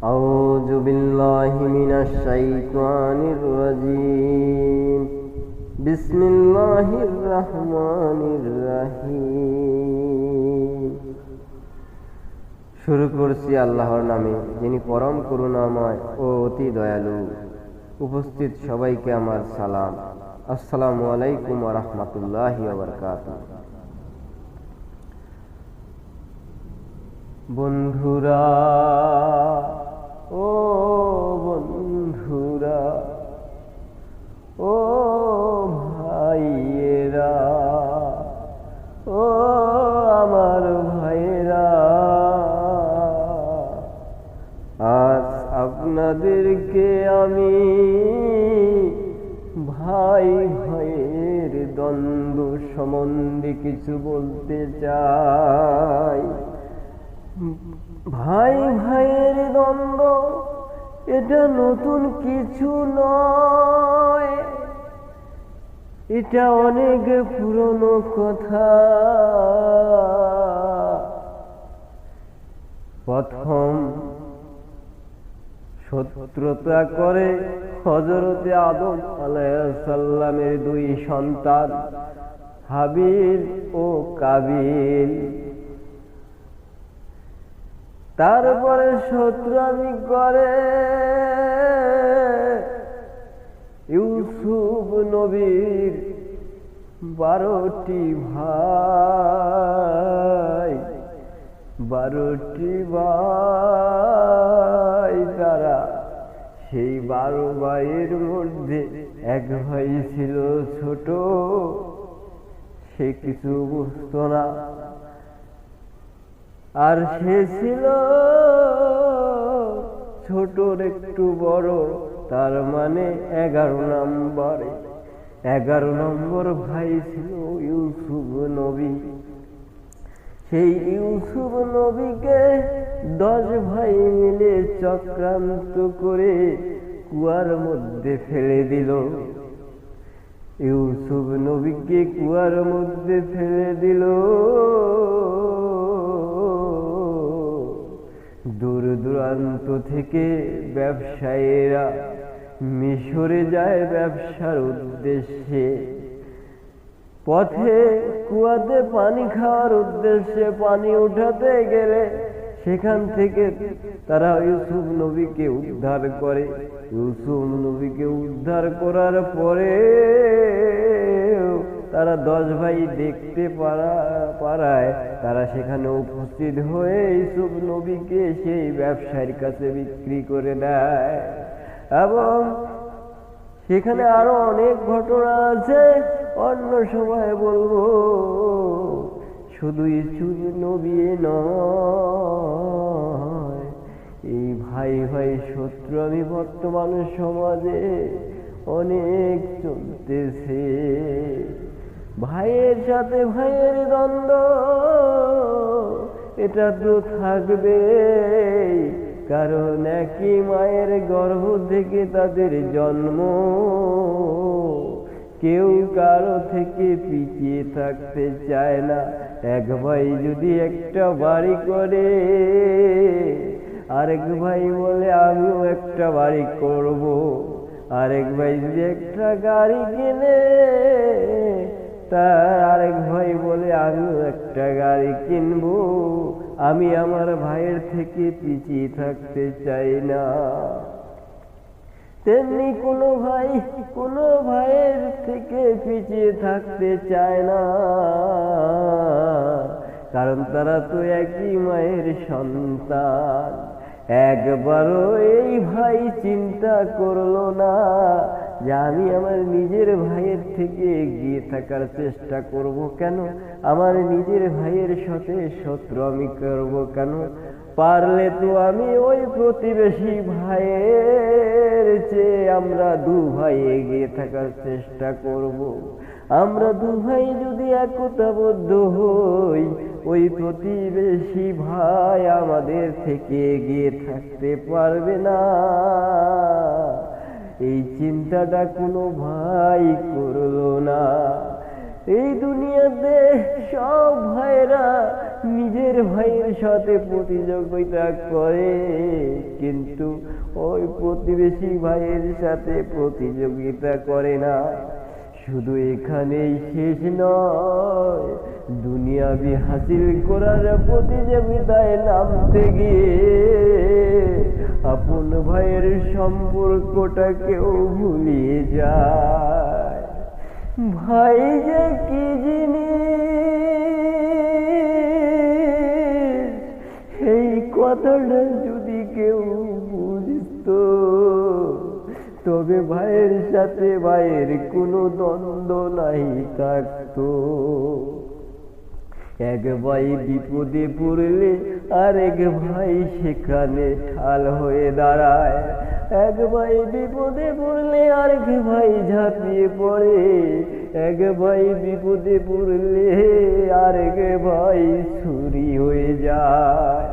أعوذ بالله من الشيطان الرجيم بسم الله الرحمن الرحيم শুরু করছি আল্লাহর নামে, যিনি পরম করুণাময় ও অতি দয়ালু। উপস্থিত সবাইকে আমার সালাম। আসসালামু আলাইকুম ওয়া রাহমাতুল্লাহি ওয়া বারাকাতুহু। বন্ধুরা, ও বন্ধুরা, ও ভাইয়েরা, ও আমার ভাইয়েরা, আজ আপনাদেরকে আমি ভাই ভাইয়ের দ্বন্দ্ব সম্বন্ধে কিছু বলতে চাই। ভাই ভাইয়ের দ্বন্দ্ব এটা নতুন কিছু নয়, এটা অনেক পুরনো কথা। প্রথম শত্রুতা করে হযরতে আদম আলাইহিস সালামের দুই সন্তান হাবিল ও কাবিল। তারপরে শত্রুতামি করে ইউসুফ নবীর 12টি ভাই, 12টি ভাই। তারা সেই 12 ভাইয়ের মধ্যে এক ভাই ছিল ছোট, সে কিছু বুঝতো না, আর সে ছিল ছোটর একটু বড়, তার মানে 11 নম্বর ভাই ছিল ইউসুফ নবী। সেই ইউসুফ নবীকে 10 ভাই মিলে চক্রান্ত করে কুয়ার মধ্যে ফেলে দিল। ইউসুফ নবীকে কুয়ার মধ্যে ফেলে দিল। দূর দূরান্ত থেকে ব্যবসায়ীরা মিশরে যায় ব্যবসার উদ্দেশ্যে। পথে কুয়াতে পানি খাওয়ার উদ্দেশ্যে পানি উঠাতে গেলে সেখান থেকে তারা ইউসুফ নবীকে উদ্ধার করে। ইউসুফ নবীকে উদ্ধার করার পরে তারা 10 ভাই দেখতে পারায় তারা সেখানে উপস্থিত হয়ে ইউসুফ নবীকে সেই ব্যবসায়ীর কাছে বিক্রি করে দেয়। এবং সেখানে আরো অনেক ঘটনা আছে, অন্য সময় বলবো। শুধু ইউসুফ নবী নয়, এই ভাই ভাই শত্রু আমি বর্তমান সমাজে অনেক চলতেছে। ভাইয়ের সাথে ভাইয়ের দ্বন্দ্ব এটা তো থাকবেই, কারণ একই মায়ের গর্ভ থেকে তাদের জন্ম। কেউ কারো থেকে পিছিয়ে থাকতে চায় না। এক ভাই যদি একটা বাড়ি করে, আরেক ভাই বলে আমিও একটা বাড়ি করব। আরেক ভাই যদি একটা গাড়ি কিনে, তার আরেক ভাই বলে আমিও একটা গাড়ি কিনবো। আমি আমার ভাইয়ের থেকে পিছিয়ে থাকতে চাই না। তেমনি কোনো ভাই কোনো ভাইয়ের থেকে পিছিয়ে থাকতে চায় না, কারণ তারা তো একই মায়ের সন্তান। একবারও এই ভাই চিন্তা করলো না যে আমি আমার নিজের ভাইয়ের থেকে এগিয়ে থাকার চেষ্টা করব কেন, আমার নিজের ভাইয়ের সাথে শত্রু আমি করব কেন। পারলে তো আমি ওই প্রতিবেশী ভাইয়ের চেয়ে আমরা 2 ভাই এগিয়ে থাকার চেষ্টা করব। আমরা 2 ভাই যদি একতাবদ্ধ হই, ওই প্রতিবেশী ভাই আমাদের থেকে এগিয়ে থাকতে পারবে না। এই চিন্তাটা কোনো ভাই করলো না। এই দুনিয়াতে সব ভাইরা নিজের ভাইয়ের সাথে প্রতিযোগিতা করে, কিন্তু ওই প্রতিবেশী ভাইয়ের সাথে প্রতিযোগিতা করে না। শুধু এখানেই শেষ নয়, দুনিয়াবি হাসিল করার প্রতিযোগিতায় নামতে গিয়ে আপন ভাইয়ের সম্পর্কটাকেও ভুলিয়ে যায়। ভাই যে কি জিনিস, এই কথাটা যদি কেউ বুঝতো, তবে ভাইয়ের সাথে ভাইয়ের কোনো দ্বন্দ্ব নাই থাকতো। এক ভাই বিপদে পড়লে আরেক ভাই সেখানে ঢাল হয়ে দাঁড়ায়। এক ভাই বিপদে পড়লে আরেক ভাই ঝাঁপিয়ে পড়ে। এক ভাই বিপদে পড়লে আরেক ভাই ছুরি হয়ে যায়।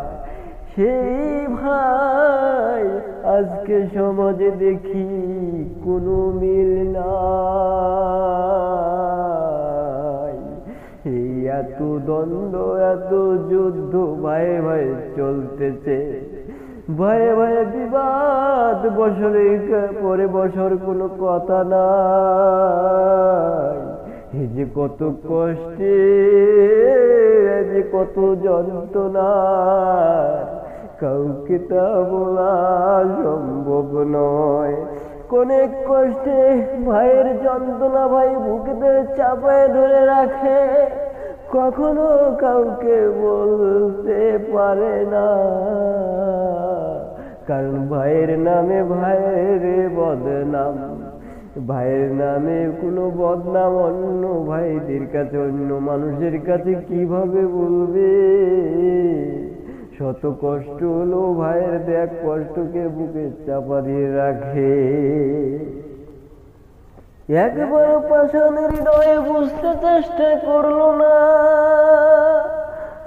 সেই ভাই আজকে সমাজে দেখি কোনো মিল নাই। এই এত দ্বন্দ্ব, এত যুদ্ধ ভাই ভাই চলতেছে, ভাই ভাই বিবাদ বছরের পরে বছর কোনো কথা নাই। এই যে কত কষ্টে, যে কত যন্ত্রণা, কাউকে তা বলা সম্ভব নয়। অনেক কষ্টে ভাইয়ের যন্ত্রণা ভাই বুকেতে চাপায় ধরে রাখে, কখনো কাউকে বলতে পারে না। কারণ ভাইয়ের নামে ভাইয়ের বদনাম, ভাইয়ের নামে কোনো বদনাম অন্য ভাইদের কাছে, অন্য মানুষের কাছে কিভাবে বলবে? শত কষ্ট হলো ভাইয়ের দেখ কষ্টকে বুকে চাপা দিয়ে রাখে। একবার পাষাণের হৃদয়ে বুঝতে চেষ্টা করলো না,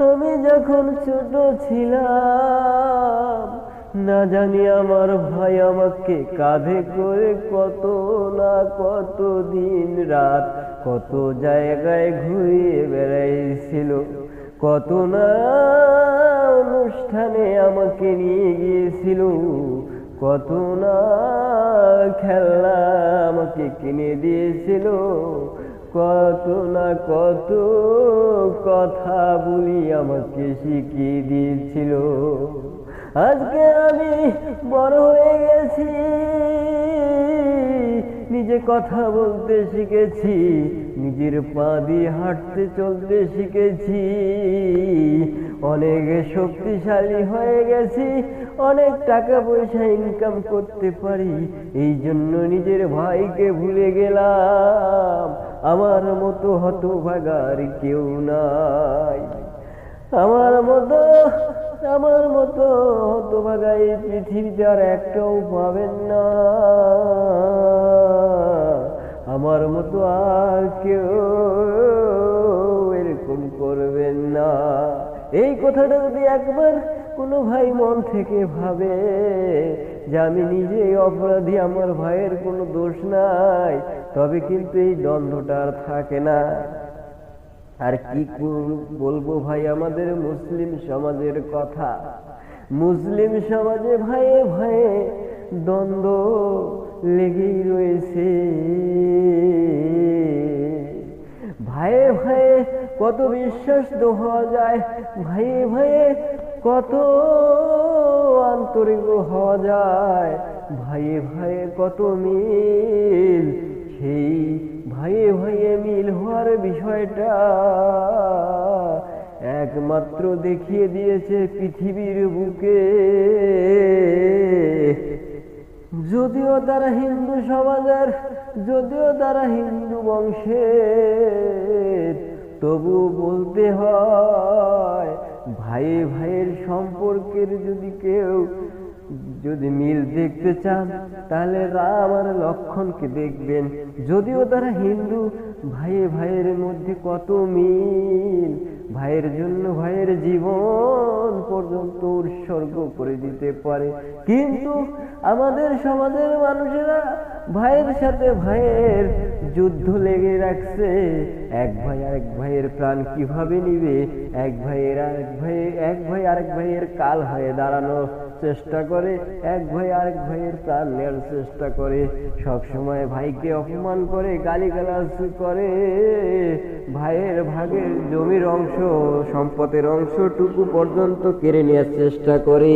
আমি যখন ছোট ছিলাম, না জানি আমার ভাই আমাকে কাঁধে করে কত না কত দিন রাত কত জায়গায় ঘুরিয়ে বেড়াইছিল, কত না অনুষ্ঠানে আমাকে নিয়ে গিয়েছিল, কত না খেলনা আমাকে কিনে দিয়েছিল, কত না কত কথা বলি আমাকে শিখিয়ে দিয়েছিল। আজকে আমি বড় হয়ে গেছি, নিজে কথা বলতে শিখেছি, নিজের পা দিয়ে হাঁটতে চলতে শিখেছি, অনেক শক্তিশালী হয়ে গেছি, অনেক টাকা পয়সা ইনকাম করতে পারি। এই জন্য নিজের ভাইকে ভুলে গেলাম। আমার মতো হতভাগার কেউ নাই, আমার মতো হতভাগা এই পৃথিবীতে আর একটাও পাবেন না। আমার মতো আর কেউ এরকম করবেন না। এই কথাটা যদি একবার কোনো ভাই মন থেকে ভাবে যে আমি নিজেই অপরাধী, আমার ভাইয়ের কোনো দোষ নাই, তবে কিন্তু এই দ্বন্দ্বটা আর থাকে না। আর কি বলবো ভাই আমাদের মুসলিম সমাজের কথা। মুসলিম সমাজে ভাইয়ে ভাইয়ে দ্বন্দ্ব লেগেই রয়েছে। ভাইয়ে ভাইয়ে কত বিশ্বাস হওয়া যায়, ভাইয়ে ভাইয়ে কত আন্তরিক হওয়া যায়, ভাইয়ে ভাইয়ে কত মিল। সেই ভাইয়ে ভাইয়ে মিল হওয়ার বিষয়টা একমাত্র দেখিয়ে দিয়েছে পৃথিবীর বুকে। যদিও তারা হিন্দু সমাজের, যদিও তারা হিন্দু বংশের, তবু বলতে হয় ভাইয়ে ভাইয়ের সম্পর্কের যদি কেউ যদি মিল দেখতে চান তাহলে রাম আর লক্ষণকে দেখবেন। যদিও তারা হিন্দু, ভাইয়ে ভাইয়ের মধ্যে কত মিল। ভাইয়ের জন্য ভাইয়ের জীবন পর্যন্ত উৎসর্গ করে দিতে পারে। কিন্তু আমাদের সমাজের মানুষেরা ভাইয়ের সাথে ভাইয়ের যুদ্ধ লেগে রাখছে। এক ভাই আরেক ভাইয়ের প্রাণ কিভাবে নিবে, এক ভাই আরেক ভাইয়ের কাল হয়ে দাঁড়ানো চেষ্টা করে, এক ভাই আরেক ভাইয়ের প্রাণ নেওয়ার চেষ্টা করে, সব সময় ভাইকে অপমান করে, গালিগালাজ করে, ভাইয়ের ভাগের জমির অংশ, সম্পদের অংশটুকু পর্যন্ত কেড়ে নেওয়ার চেষ্টা করে।